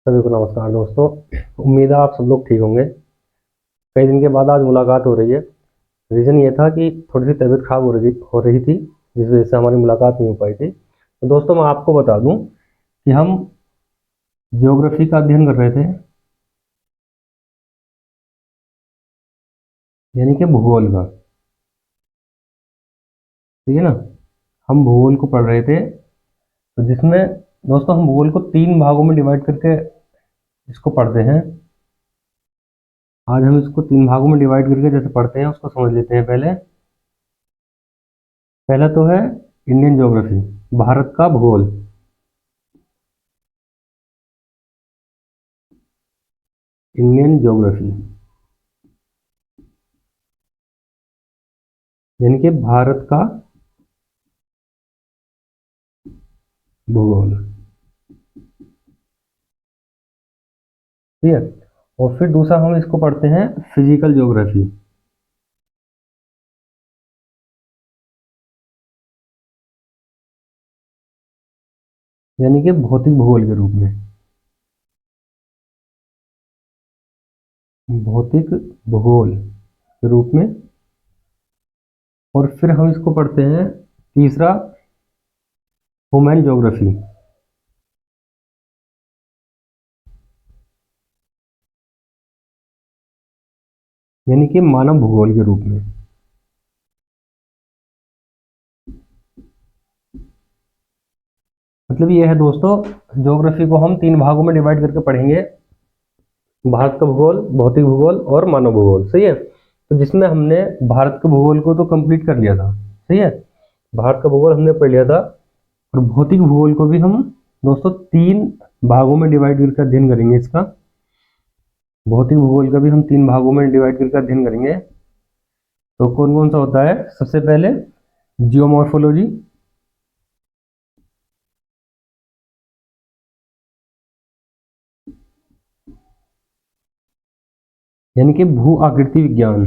सभी को नमस्कार दोस्तों। उम्मीद है आप सब लोग ठीक होंगे। कई दिन के बाद आज मुलाकात हो रही है। रीज़न ये था कि थोड़ी सी तबीयत खराब हो रही थी, जिस वजह से हमारी मुलाकात नहीं हो पाई थी। तो दोस्तों, मैं आपको बता दूं कि हम ज्योग्राफी का अध्ययन कर रहे थे, यानी कि भूगोल का। ठीक है ना। हम भूगोल को पढ़ रहे थे, तो जिसमें दोस्तों हम भूगोल को 3 भागों में डिवाइड करके इसको पढ़ते हैं। आज हम इसको 3 भागों में डिवाइड करके जैसे पढ़ते हैं उसको समझ लेते हैं। पहला तो है इंडियन ज्योग्राफी, भारत का भूगोल। इंडियन ज्योग्राफी यानी कि भारत का भूगोल। ठीक है। और फिर दूसरा हम इसको पढ़ते हैं फिजिकल ज्योग्राफी, यानी कि भौतिक भूगोल के रूप में। भौतिक भूगोल के रूप में। और फिर हम इसको पढ़ते हैं तीसरा, ह्यूमन ज्योग्राफी, यानी कि मानव भूगोल के रूप में। मतलब ये है दोस्तों, ज्योग्राफी को हम 3 भागों में डिवाइड करके पढ़ेंगे। भारत का भूगोल, भौतिक भूगोल और मानव भूगोल। सही है। तो जिसमें हमने भारत के भूगोल को तो कंप्लीट कर लिया था। सही है। भारत का भूगोल हमने पढ़ लिया था। और भौतिक भूगोल को भी हम दोस्तों 3 भागों में डिवाइड करके अध्ययन करेंगे इसका। भौतिक भूगोल का भी हम 3 भागों में डिवाइड करके अध्ययन करेंगे। तो कौन कौन सा होता है? सबसे पहले जियोमॉर्फोलॉजी, यानी कि भू आकृति विज्ञान।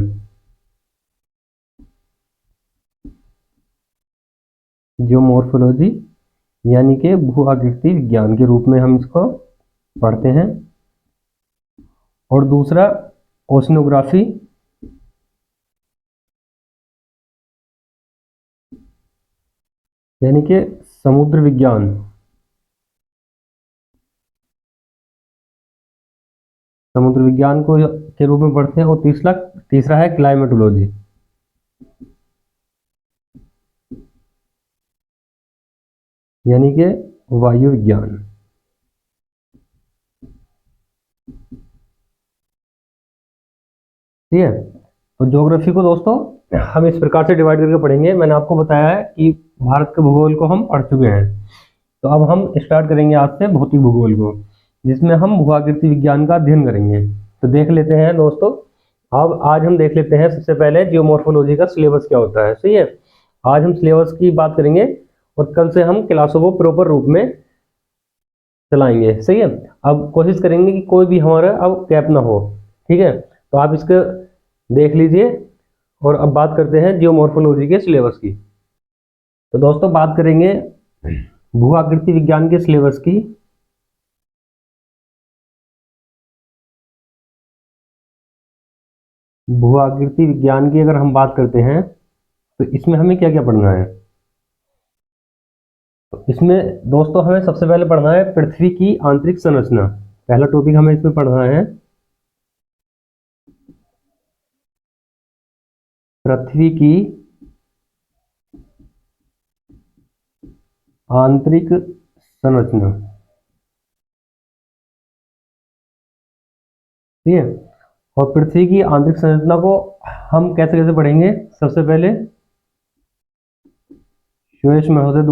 जियोमॉर्फोलॉजी यानी कि भू आकृति विज्ञान के रूप में हम इसको पढ़ते हैं। और दूसरा ओशनोग्राफी, यानी कि समुद्र विज्ञान। समुद्र विज्ञान को के रूप में पढ़ते हैं। और तीसरा है क्लाइमेटोलॉजी, यानी कि वायु विज्ञान। ठीक है। तो ज्योग्राफी को दोस्तों हम इस प्रकार से डिवाइड करके पढ़ेंगे। मैंने आपको बताया है कि भारत के भूगोल को हम पढ़ चुके हैं। तो अब हम स्टार्ट करेंगे आज से भौतिक भूगोल को, जिसमें हम भूआकृति विज्ञान का अध्ययन करेंगे। तो देख लेते हैं दोस्तों। अब आज हम देख लेते हैं सबसे पहले जियोमॉर्फोलॉजी का सिलेबस क्या होता है। सही है। आज हम सिलेबस की बात करेंगे और कल से हम क्लासों को प्रॉपर रूप में चलाएंगे। सही है। अब कोशिश करेंगे कि कोई भी हमारा अब गैप ना हो। ठीक है। तो आप इसको देख लीजिए। और अब बात करते हैं जियोमॉर्फोलॉजी के सिलेबस की। तो दोस्तों बात करेंगे भू आकृति विज्ञान के सिलेबस की। भू आकृति विज्ञान की अगर हम बात करते हैं तो इसमें हमें क्या क्या पढ़ना है? तो इसमें दोस्तों हमें सबसे पहले पढ़ना है पृथ्वी की आंतरिक संरचना। पहला टॉपिक हमें इसमें पढ़ना है पृथ्वी की आंतरिक संरचना। ठीक है। और पृथ्वी की आंतरिक संरचना को हम कैसे कैसे पढ़ेंगे? सबसे पहले सुयश महोदय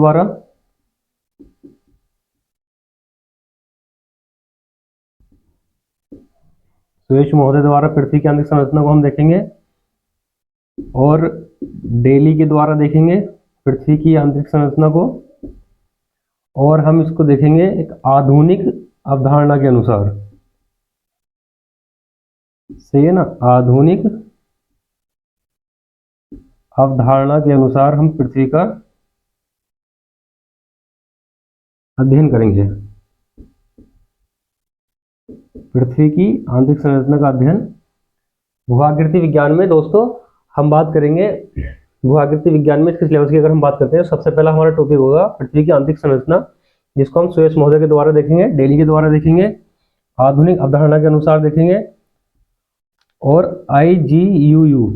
द्वारा, पृथ्वी की आंतरिक संरचना को हम देखेंगे। और डेली के द्वारा देखेंगे पृथ्वी की आंतरिक संरचना को। और हम इसको देखेंगे एक आधुनिक अवधारणा के अनुसार। सही है ना। आधुनिक अवधारणा के अनुसार हम पृथ्वी का अध्ययन करेंगे। पृथ्वी की आंतरिक संरचना का अध्ययन। भूआकृति विज्ञान में दोस्तों हम बात करेंगे, भूआकृति विज्ञान में इसके सिलेबस की अगर हम बात करते हैं, सबसे पहला हमारा टॉपिक होगा पृथ्वी की आंतरिक संरचना, जिसको हम सुयश महोदय के द्वारा देखेंगे, डेली के द्वारा देखेंगे, आधुनिक अवधारणा के अनुसार देखेंगे और IGUU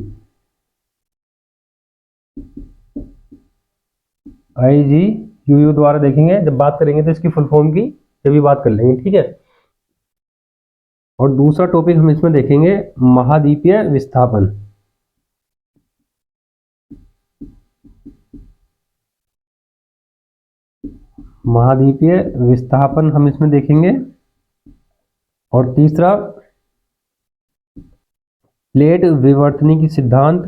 द्वारा देखेंगे। जब बात करेंगे तो इसकी फुल फॉर्म की जब भी बात कर लेंगे, ठीक है। और दूसरा टॉपिक हम इसमें देखेंगे महाद्वीपीय विस्थापन। महाद्वीपीय विस्थापन हम इसमें देखेंगे। और तीसरा प्लेट विवर्तनिकी सिद्धांत,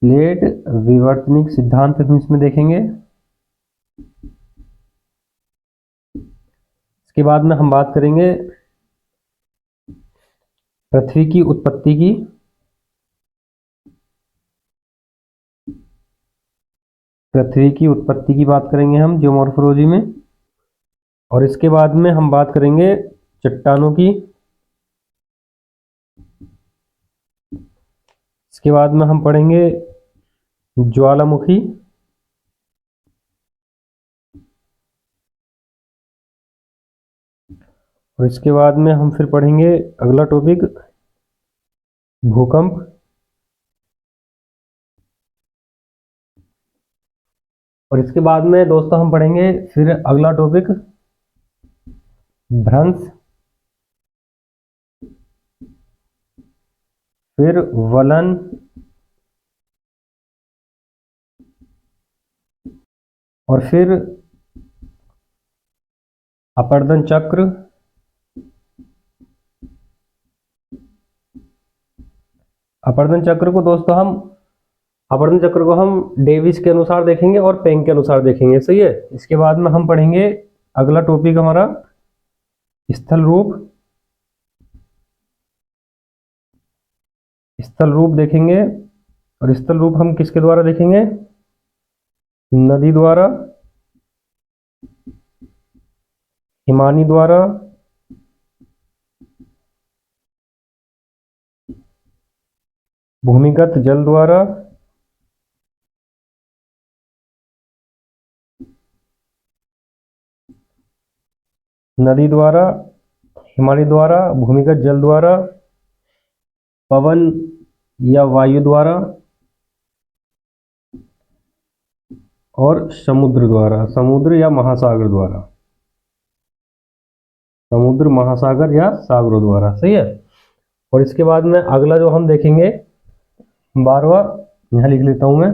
प्लेट विवर्तनिक सिद्धांत हम इसमें देखेंगे। इसके बाद में हम बात करेंगे पृथ्वी की उत्पत्ति की, पृथ्वी की उत्पत्ति की बात करेंगे हम जियोमॉर्फोलॉजी में। और इसके बाद में हम बात करेंगे चट्टानों की। इसके बाद में हम पढ़ेंगे ज्वालामुखी। और इसके बाद में हम फिर पढ़ेंगे अगला टॉपिक भूकंप। और इसके बाद में दोस्तों हम पढ़ेंगे फिर अगला टॉपिक भ्रंश, फिर वलन, और फिर अपर्दन चक्र, अपर्दन चक्र को दोस्तों हम अपर्दन चक्र को हम डेविस के अनुसार देखेंगे और पेंग के अनुसार देखेंगे, सही है। इसके बाद में हम पढ़ेंगे अगला टॉपिक हमारा स्थल रूप, स्थल रूप देखेंगे। और स्थल रूप हम किसके द्वारा देखेंगे? नदी द्वारा, हिमानी द्वारा, भूमिगत जल द्वारा, नदी द्वारा, हिमानी द्वारा, भूमिगत जल द्वारा, पवन या वायु द्वारा और समुद्र द्वारा, समुद्र या महासागर द्वारा, समुद्र, महासागर या सागरों द्वारा, सही है। और इसके बाद में अगला जो हम देखेंगे 12वां, यहाँ लिख लेता हूं मैं।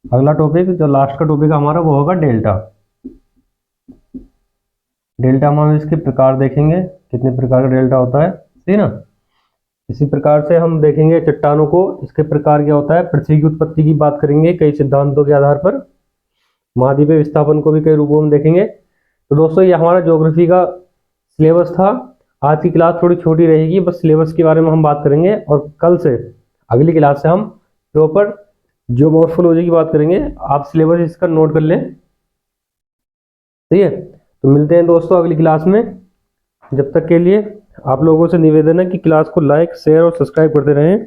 अगला टॉपिक जो लास्ट का टॉपिक हमारा वो होगा डेल्टा। डेल्टा में हम इसके प्रकार देखेंगे, कितने प्रकार का डेल्टा होता है, सही ना। इसी प्रकार से हम देखेंगे चट्टानों को, इसके प्रकार क्या होता है, पृथ्वी की उत्पत्ति की बात करेंगे कई सिद्धांतों के आधार पर, महाद्वीपीय विस्थापन को भी कई रूपों में देखेंगे। तो दोस्तों ये हमारा ज्योग्राफी का सिलेबस था। आज की क्लास थोड़ी छोटी रहेगी, बस सिलेबस के बारे में हम बात करेंगे और कल से अगली क्लास से हम प्रॉपर जियोमॉर्फोलॉजी की बात करेंगे। आप सिलेबस इसका नोट कर लें, सही है। तो मिलते हैं दोस्तों अगली क्लास में। जब तक के लिए आप लोगों से निवेदन है कि क्लास को लाइक, शेयर और सब्सक्राइब करते रहें।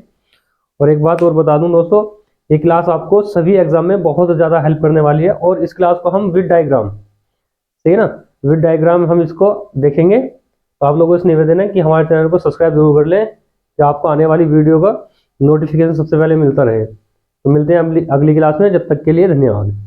और एक बात और बता दूं दोस्तों, ये क्लास आपको सभी एग्जाम में बहुत ज़्यादा हेल्प करने वाली है। और इस क्लास को हम विद डायग्राम, सही है ना, विद डायग्राम हम इसको देखेंगे। तो आप लोगों से निवेदन है कि हमारे चैनल को सब्सक्राइब जरूर कर लें, कि आपको आने वाली वीडियो का नोटिफिकेशन सबसे पहले मिलता रहे। तो मिलते हैं अगली क्लास में, जब तक के लिए धन्यवाद।